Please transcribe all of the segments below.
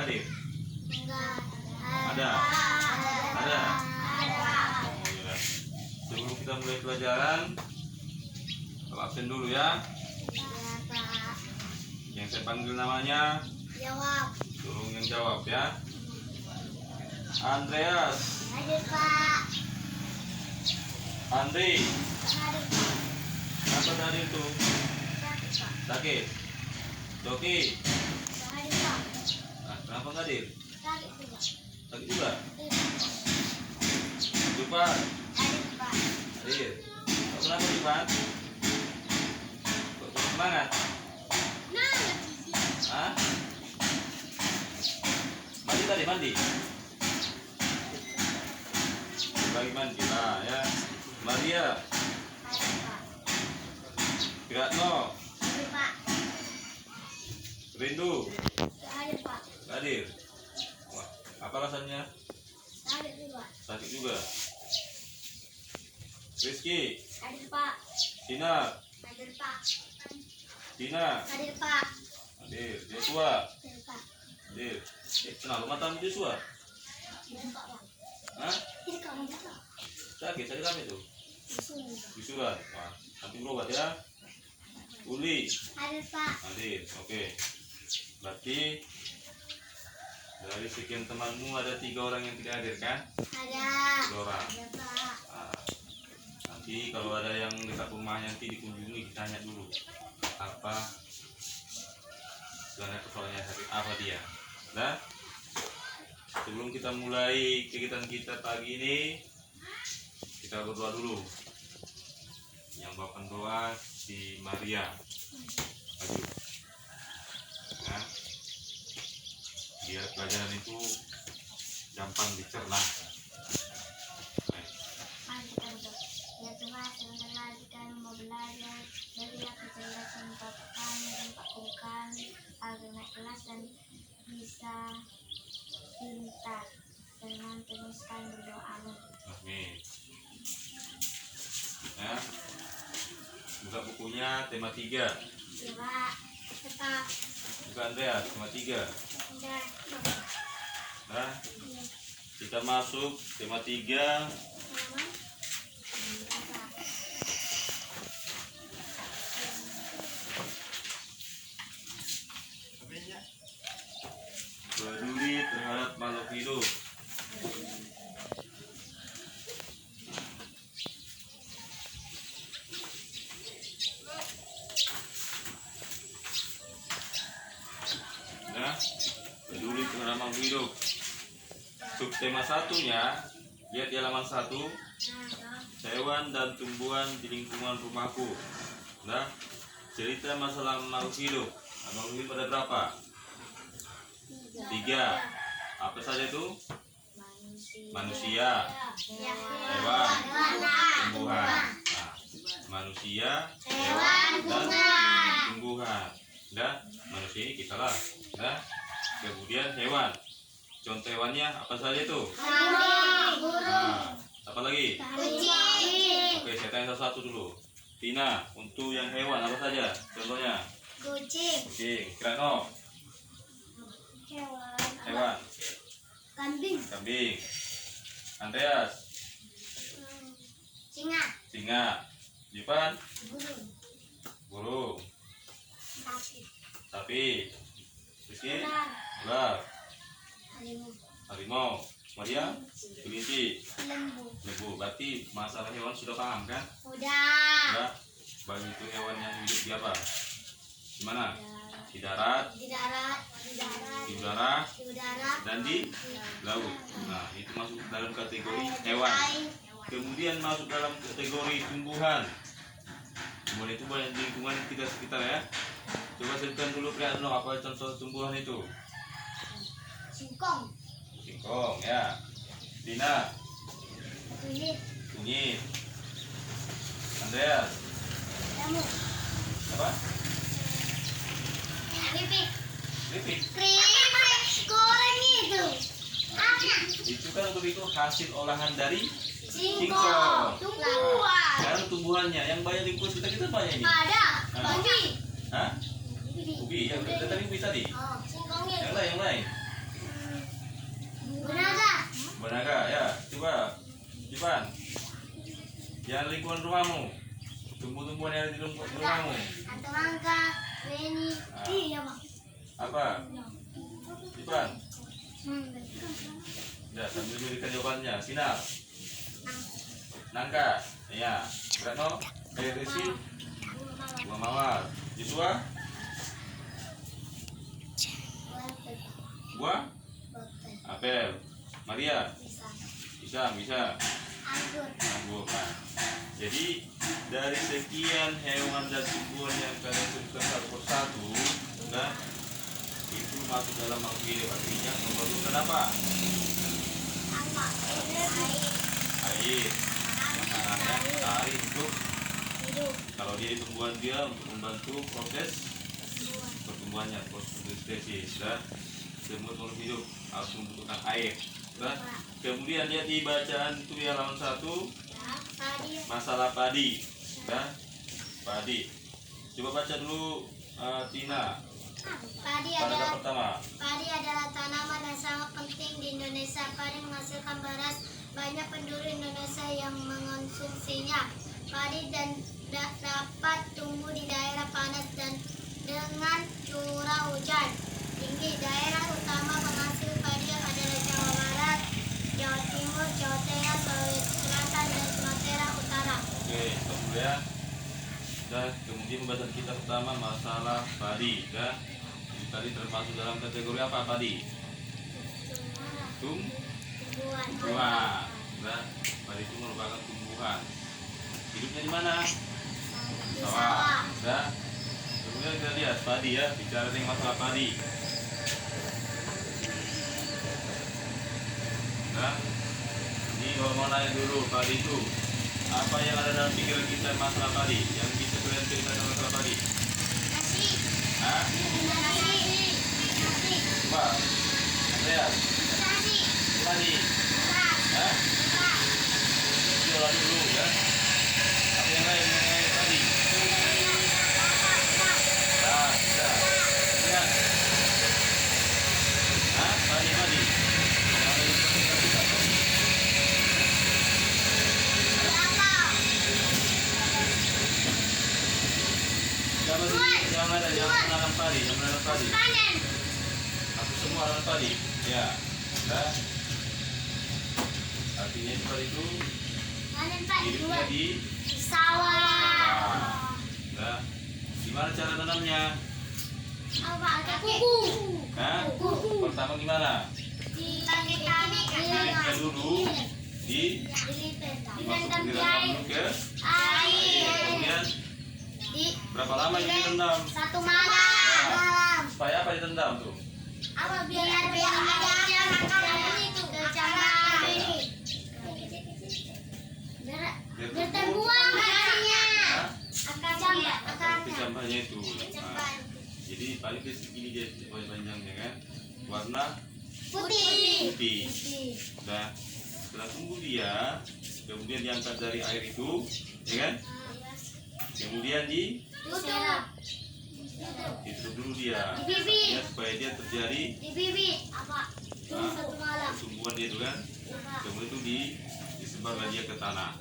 hadir? Enggak. Ada? Ada? Oh, iya. Sebelum kita mulai pelajaran, kalau absen dulu ya. Ya, Pak. Yang saya panggil namanya, Jawab. tolong yang jawab ya. Andreas, Hadir, Pak. Andri, Hadir, Pak. apa tadi itu? Sakit, Pak. Sakit? Doki, Hadir, Pak. nah, kenapa nggak hadir? Sakit juga. Sakit juga? Iya. Jupan, Hadir, Pak. hadir. Kok kenapa Jupan? Kok semangat? Nah, Hah? Mandi tadi, mandi? Bagi mandi lah ya. Maria, hadir, Pak. Piratno, Hadir, Pak. Rindu, Hadir, Pak. hadir. Wah, apa alasannya? Hadir juga. Sakit juga. Rizky, Hadir, Pak. Sinar, Hadir, Pak. Tina, Hadir, Pak. hadir. Joshua, Hadir, Pak. hadir. Kenapa matamu Joshua? Hadir, Pak. Hah? Ini kamu juga. Sakit apa itu? Di sini. Bisuran. Wah, nanti berobat ya. Uli, Hadir, Pak. hadir. Oke. Berarti dari sekian temanmu ada 3 orang yang tidak hadir kan? Ada. 3 orang. Ada, Pak. Nah, nanti kalau ada yang dekat rumahnya nanti dikunjungi, ditanya dulu apa sebenarnya persoalannya, sakit apa dia. Nah, sebelum kita mulai kegiatan kita pagi ini, kita berdoa dulu. Yang bawakan doa si Maria. Maju. Nah, biar pelajaran itu gampang dicerna. Baik. Mari kita berdoa. Ya Tuhan, sebentar lagi kami mau belajar. Berilah kecerdasan Bapak kami dan Pak Guru kami agar naik kelas dan bisa pintar. Dengan terus kami berdoa. Amin. Amin. Ya. Buka bukunya tema 3. Ya Pak. Tetap. Buka Andreas tema 3. Udah. Nah, kita masuk tema 3. Aman. Apa? Peduli terhadap makhluk hidup. Nah, peduli terhadap makhluk hidup. Subtema 1-nya, lihat di halaman 1, hewan dan tumbuhan di lingkungan rumahku. Nah, cerita masalah makhluk hidup. Nah, makhluk hidup ada berapa? 3. Apa saja itu? Manusia, hewan, tumbuhan. Nah, manusia, hewan, dan tumbuhan. Nah, manusia ini kita lah. Nah, kemudian hewan. Contoh hewannya apa saja itu? Nah, apa lagi? Oke, saya tanya satu-satu dulu. Tina, untuk yang hewan apa saja? Contohnya? Kucing. Kucing. Kirano, hewan. Kambing. Kambing. Andreas, Singa. singa. Jipan, Burung. burung. Sapi. Sapi. Rizky, Ular. ular. Harimau. Harimau. Maria, kelinci. Lembu. Lembu. Berarti masalah hewan sudah paham kan? Udah. Sudah. Bagi itu hewan yang hidup di apa? Di mana? Di darat, Di darat. Di darat. di udara, Di udara. dan di laut. Nah, itu masuk dalam kategori hewan. Kemudian masuk dalam kategori tumbuhan. Tumbuhan itu banyak di lingkungan kita sekitar ya. Coba sebutkan dulu Priatno, apa contoh tumbuhan itu? Singkong. Singkong ya. Dina, Kunyit. kunyit. Andreas, Nyamuk. apa? Keripik. Keripik. Keripik. Goreng itu. Apa? Itu kan untuk itu hasil olahan dari Singkong. Tumbuhan. sekarang tumbuhannya yang banyak di lingkungan kita banyak ini. Ada. Hah? Ubi. Hah? Ubi. Ubi ya, udah tadi ubi tadi. Oh, singkongnya. Yang lain, yang lain. Benaga ya. Coba Ivan, yang lingkungan rumahmu, tumbuh-tumbuhan yang ada di rumahmu. Mangga, beni. Iya, Bang. Apa? Ivan. Ya, sambil berikan jawabannya. Sinar. Nangka. Ya. Retno. Resi. Bunga mawar. Yusua. Buah. Apel. Maria. Pisang. Bisa. Anggur. Nah, jadi dari sekian hewan dan tumbuhan yang kalian sebutkan satu persatu, nah, itu masuk dalam makhluk hidup, artinya memerlukan apa? Air. Makanannya air untuk kalau dia tumbuhan dia untuk membantu proses pertumbuhannya, proses spesies. Dan semua makhluk hidup harus membutuhkan air. Dan kemudian lihat di bacaan itu di halaman 1 masalah padi. Dan padi. Coba baca dulu Tina. Paragraf pertama. Padi adalah tanaman yang sangat penting di Indonesia. Padi menghasilkan beras. Banyak penduduk Indonesia yang mengonsumsinya. Padi dan dapat tumbuh di daerah panas dan dengan curah hujan tinggi. Daerah utama penghasil padi adalah Jawa Barat, Jawa Timur, Jawa Tengah, Sulawesi Selatan, dan Sumatera Utara. Oke, kemudian dan kemudian pembahasan kita pertama masalah padi. Dan ini tadi termasuk dalam kategori apa padi? Tumbuhan. Nah, padi itu merupakan tumbuhan. Hidupnya di mana? Sawah. Nah, kemudian kita lihat padi ya, bicara tentang masalah padi. Nah, ini kalau mau nanya dulu padi itu apa yang ada dalam pikiran kita masalah padi? Yang bisa kalian ceritakan masalah padi? Nasi. Hah? Coba. Lihat. Padi. Hah? Jualan dulu ya. Apa yang lain mengenai padi? Nah, sudah. Lihat. Hah? Padi. Yang ada di pikiran kita padi. Siapa sih yang ada yang menanam padi? Aku semua menanam padi. Ya. Nah. Artinya padi itu hidupnya di Sawah. Nah, gimana cara tanamnya? Pakai kuku. Hah? Pertama gimana? Dilipnya dulu dimasukkan direndam dulu ke air. Kemudian berapa lama ini direndam? 1 malam. Supaya apa direndam tuh? Biar ada makanan itu kecaman. Biar terbuang akarnya. Kecambahnya itu. Nah, jadi paling segini dia panjangnya kan, warna Putih. Nah, setelah tunggu dia, kemudian diangkat dari air itu, ya kan? Kemudian ditutup dulu dia, ya, supaya dia terjadi pertumbuhan dia itu kan. Kemudian itu disebarlah dia ke tanah.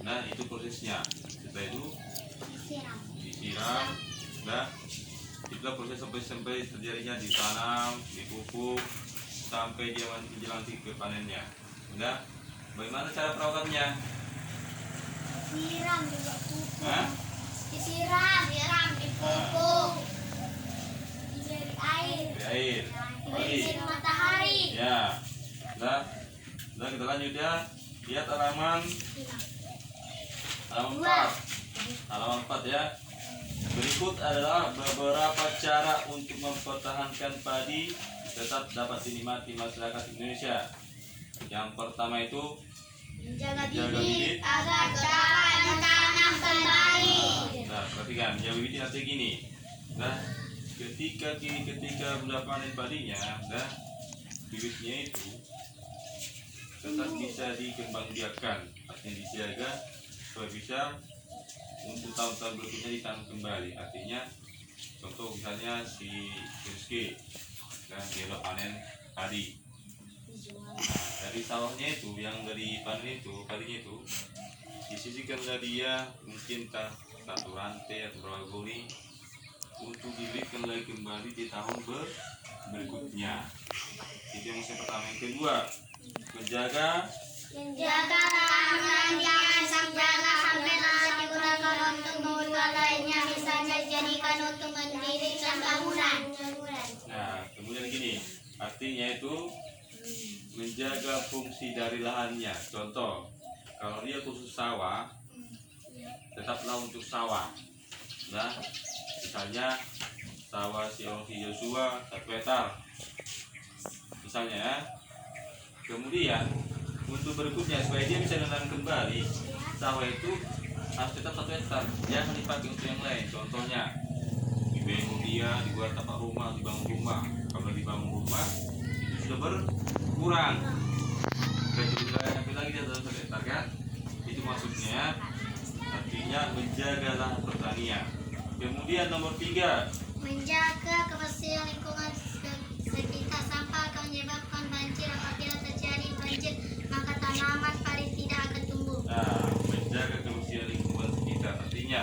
Nah, itu prosesnya. Setelah itu disiram. Nah, itulah proses sampai terjadinya ditanam, dipupuk sampai dia menjelang ke panennya. Udah, bagaimana cara perawatannya? Disiram juga pupuk. Hah? Disiram, dipupuk. Diberi air. Di air. Diberi sinar matahari. Ya. Nah, kita lanjut ya. Lihat halaman 4. Halaman 4 ya. Berikut adalah beberapa cara untuk mempertahankan padi tetap dapat dinikmati masyarakat Indonesia. Yang pertama itu Menjaga menjaga bibit. agar dapat ditanam kembali. Nah, perhatikan, menjaga bibit artinya gini. Nah, ketika sudah panen padinya, nah, bibitnya itu tetap bisa dikembangbiakkan, artinya disiaga supaya bisa untuk tahun-tahun berikutnya ditanam kembali. Artinya contoh misalnya si Rizky dan dia udah panen padi, Dari sawahnya itu yang dari panen itu padinya itu disisihkanlah dia mungkin satu rantai atau berapa goni untuk diberikan lagi kembali di tahun berikutnya. Itu yang pertama. Yang kedua, menjaga tanaman jangan sampai digunakan untuk kebutuhan lainnya, misalnya dijadikan untuk mendirikan bangunan. Nah, kemudian gini, artinya itu menjaga fungsi dari lahannya. Contoh, kalau dia khusus sawah, tetaplah untuk sawah. Nah, misalnya sawah si Joshua 1 hektar, misalnya ya. Kemudian untuk berikutnya supaya dia bisa menanam kembali, sawah itu harus tetap 1 hektar, jangan dipakai untuk yang lain. Contohnya dibangun dia, dibuat tapak rumah, dibangun rumah. Kalau dibangun rumah itu sudah berkurang, dan juga sampai lagi dia dalam 1 hektar kan? Itu maksudnya, artinya menjaga lahan pertanian. Kemudian nomor 3, Menjaga kebersihan lingkungan sekitar. Sampah akan menyebabkan banjir. Apabila terjadi banjir, maka tanaman padi tidak akan tumbuh. nah, menjaga kebersihan lingkungan sekitar. Artinya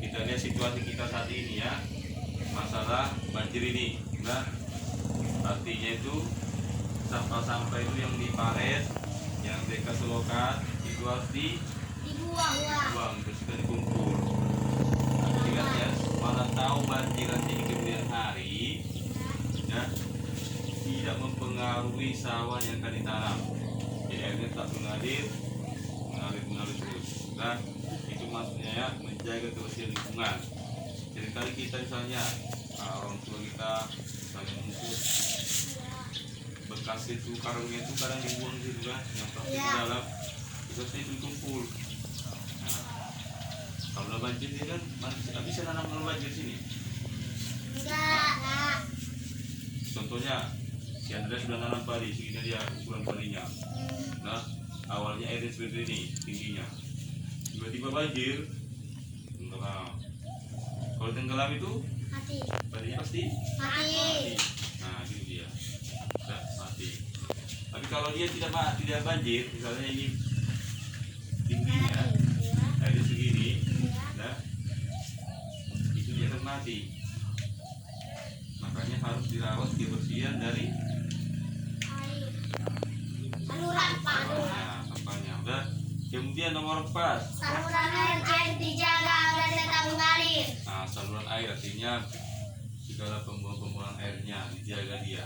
kita lihat situasi kita saat ini ya, masalah banjir ini. Nah, artinya itu sampah-sampah itu yang diparet, yang dekat selokan itu harus dibuang, terus kita dikumpul. Ingat ya, malah tahu banjir nanti di kemudian hari ya, tidak mempengaruhi sawah yang akan ditanam. Jadi airnya tetap mengalir terus. Nah, itu maksudnya ya, menjaga kebersihan lingkungan. Jadi kali kita misalnya orang tua kita misalnya untuk bekas itu karungnya itu kadang dibuang gitu kan, yang plastik di dalam itu itu dikumpul. Nah, kalau udah banjir dia kan nggak bisa nanam kalau banjir sini. Enggak. Contohnya si Andrea sudah nanam padi, segini dia ukuran padinya. Nah, awalnya airnya seperti ini tingginya, tiba-tiba banjir, tenggelam. Kalau tenggelam itu Mati. padinya pasti Mati. nah itu dia, sudah mati. Tapi kalau dia tidak banjir, misalnya ini tingginya airnya segini, nah itu dia akan mati. Makanya harus dirawat kebersihan dari Saluran sampahnya. Udah. Kemudian nomor 4, Saluran air dijaga agar tetap mengalir. nah, saluran air artinya segala pembuangan airnya dijaga dia.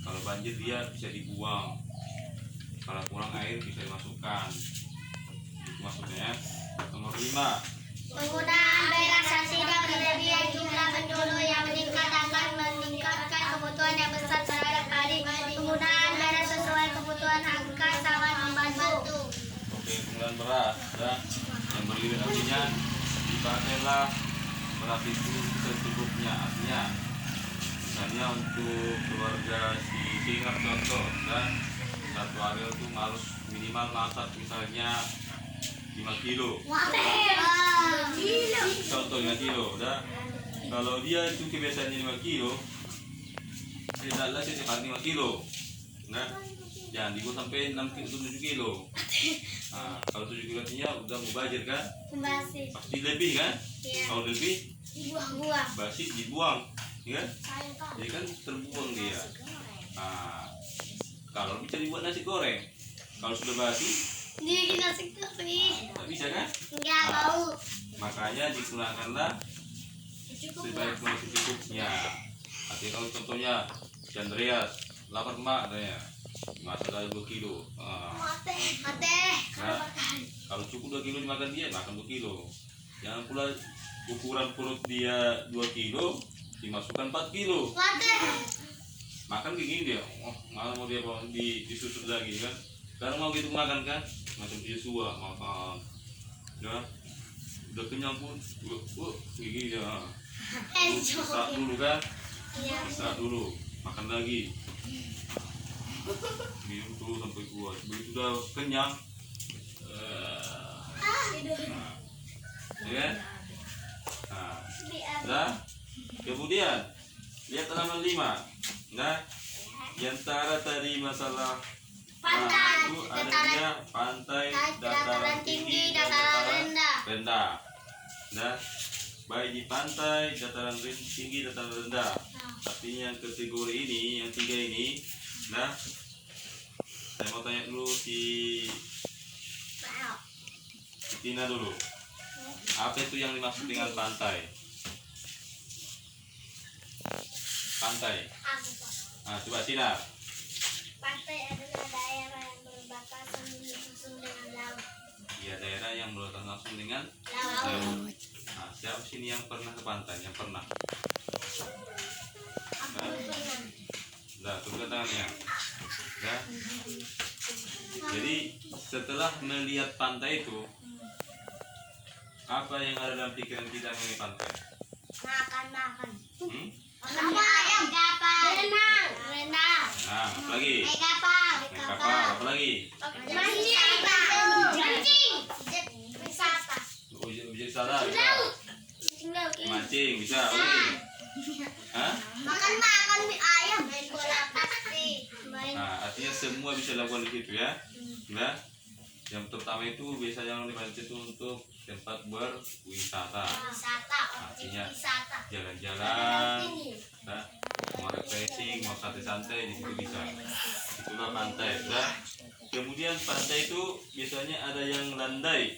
Kalau banjir dia bisa dibuang, kalau kurang air bisa dimasukkan. Itu maksudnya ya. Nomor 5, Penggunaan belasan tidak berlebihan. Jumlah penduduk yang meningkat akan meningkatkan kebutuhan yang besar terhadap padi. Penggunaan beras sesuai kebutuhan akan sangat membantu. oke, penggunaan beras ya, yang berlebihan artinya dipakailah beras itu secukupnya. Artinya misalnya untuk keluarga si Singar contoh dan satu hari itu harus minimal masak misalnya 5 kilo. Contoh 5 kilo udah. Kalau dia itu kebiasaannya 5 kilo, tidaklah setiap hari 5 kilo. Nah, jangan dibuat sampai 6 kilo 7 kilo. Nah, kalau 7 kilo artinya udah mau banjir kan? Basi. Pasti lebih kan? Iya. Kalau lebih Dibuang-buang. basi dibuang, ya kan? Jadi kan terbuang dia. Nah, kalau bisa dibuat nasi goreng. Kalau sudah basi, Ini nasi goreng. tak bisa kan? Enggak bau. Makanya digunakanlah sebaik-baik secukupnya. Artinya kalau contohnya Andreas lapar mak katanya, masak aja 2 kilo. Mate. Nah, kalau cukup 2 kilo dimakan dia, makan 2 kilo. Jangan pula ukuran perut dia 2 kilo, dimasukkan 4 kilo. Mate. Makan kayak gini dia, malah mau dia bawa disusut lagi kan. Sekarang mau gitu makan kan, macam dia suah makan. Ya, udah kenyang pun, kayak gini dia. Istirahat dulu kan, istirahat dulu, makan lagi. Minum tuh sampai kuat, begitu udah kenyang. Nah, ya kan? Nah, kemudian lihat halaman 5. Nah, di antara tadi masalah Pantai, itu dataran adanya pantai, dataran tinggi, dan dataran rendah. Nah, baik di pantai, dataran tinggi, dataran rendah. Tapi yang kategori ini, yang tiga ini, nah, saya mau tanya dulu si Tina dulu. Apa itu yang dimaksud dengan pantai? Pantai. Nah, coba Tina. Pantai adalah daerah yang berbatasan langsung dengan laut. Iya, daerah yang berbatasan langsung dengan Laut. laut. Nah, siapa sini yang pernah ke pantai? Yang pernah? Aku pernah. Nah, turunkan tangannya. Nah, jadi setelah melihat pantai itu, apa yang ada dalam pikiran kita mengenai pantai? Makan. Hmm? Makan ayam. Renang. Nah, apa lagi? Naik kapal. Naik kapal, apa lagi? Mancing. Wisata. Objek wisata bisa. Mancing bisa, apa lagi? Hah? Makan mie ayam. Main bola plastik. Nah, artinya semua bisa dilakukan di situ ya. Nah, yang pertama itu biasanya orang di pantai itu untuk tempat berwisata. Artinya jalan-jalan, nah, mau refreshing, mau santai-santai di situ bisa. Itulah pantai. Nah, kemudian pantai itu biasanya ada yang landai,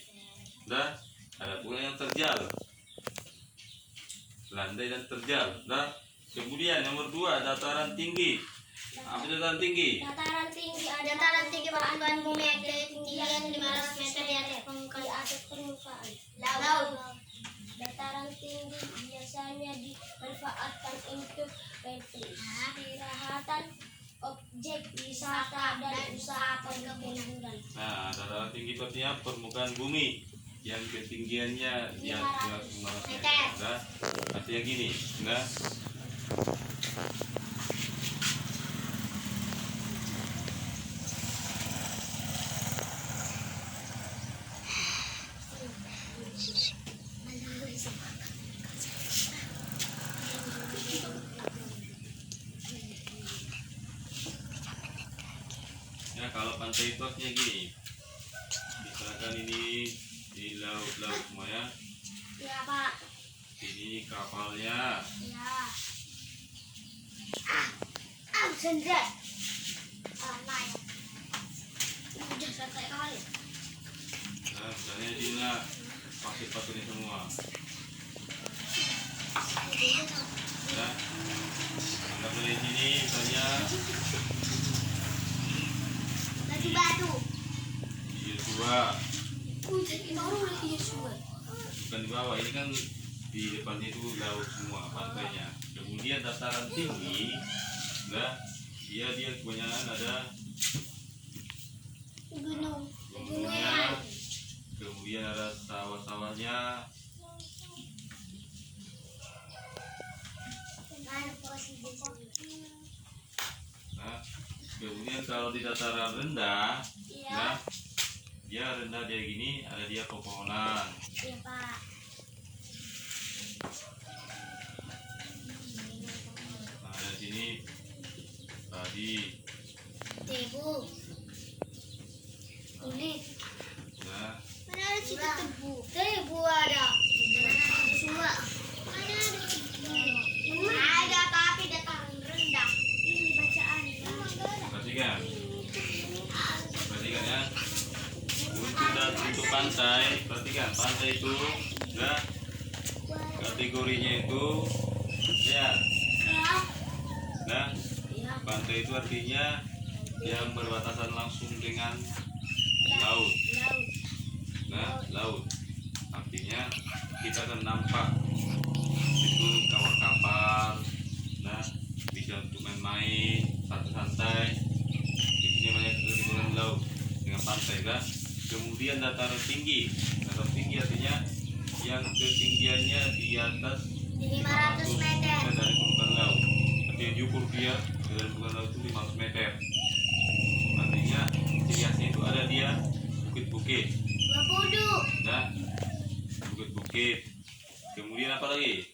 nah, ada pula yang terjal. Landai dan terjal. Nah, kemudian nomor 2 dataran tinggi. Apa itu dataran tinggi? Dataran tinggi permukaan bumi yang ketinggian 500 meter di atas permukaan laut. Dataran tinggi biasanya dimanfaatkan untuk peristirahatan, objek wisata, dan usaha perkebunan. Nah, dataran tinggi itu artinya permukaan bumi yang ketinggiannya di atas 500 meter. Nah, artinya gini, nah. Ya, kalau pantai itu artinya gini. Misalkan ini di laut semua ya. Ya, Pak. Ini kapalnya. Ya. Senja. Naik. Udah santai kali. Nah, misalnya di sini pasir-pasirnya semua. Nah, anggap dari sini misalnya Batu. Yosua. Jadi baru lagi Yosua. Bukan di bawah, ini kan di depannya itu laut semua pantainya. Kemudian dataran tinggi, nah, dia kebanyakan ada Gunung. gunungnya, kemudian ada sawah-sawahnya. Nah, kemudian kalau di dataran rendah, nah, dia rendah dia gini, ada dia pepohonan. Iya, Pak. Nah, dari sini tadi, Tebu. Kulit. nah, Mana ada situ tebu? Tebu ada. Semua. Mana ada tebu? Ada, tapi dataran rendah. Ini bacaan. perhatikan ya. Untuk pantai, perhatikan pantai itu, nah, kategorinya itu, ya, nah, pantai itu artinya yang berbatasan langsung dengan laut. Nah, laut artinya kita akan nampak itu kapal-kapal, nah, bisa untuk main-main santai-santai. Ini banyak ketinggian laut dengan pantai, kan? Kemudian dataran tinggi artinya yang ketinggiannya di atas 500 meter. dari permukaan laut. Artinya diukur dia dari permukaan laut itu 500 meter. Artinya ciri khasnya itu ada dia bukit-bukit. Wabudu. Nah, bukit-bukit. Kemudian apa lagi?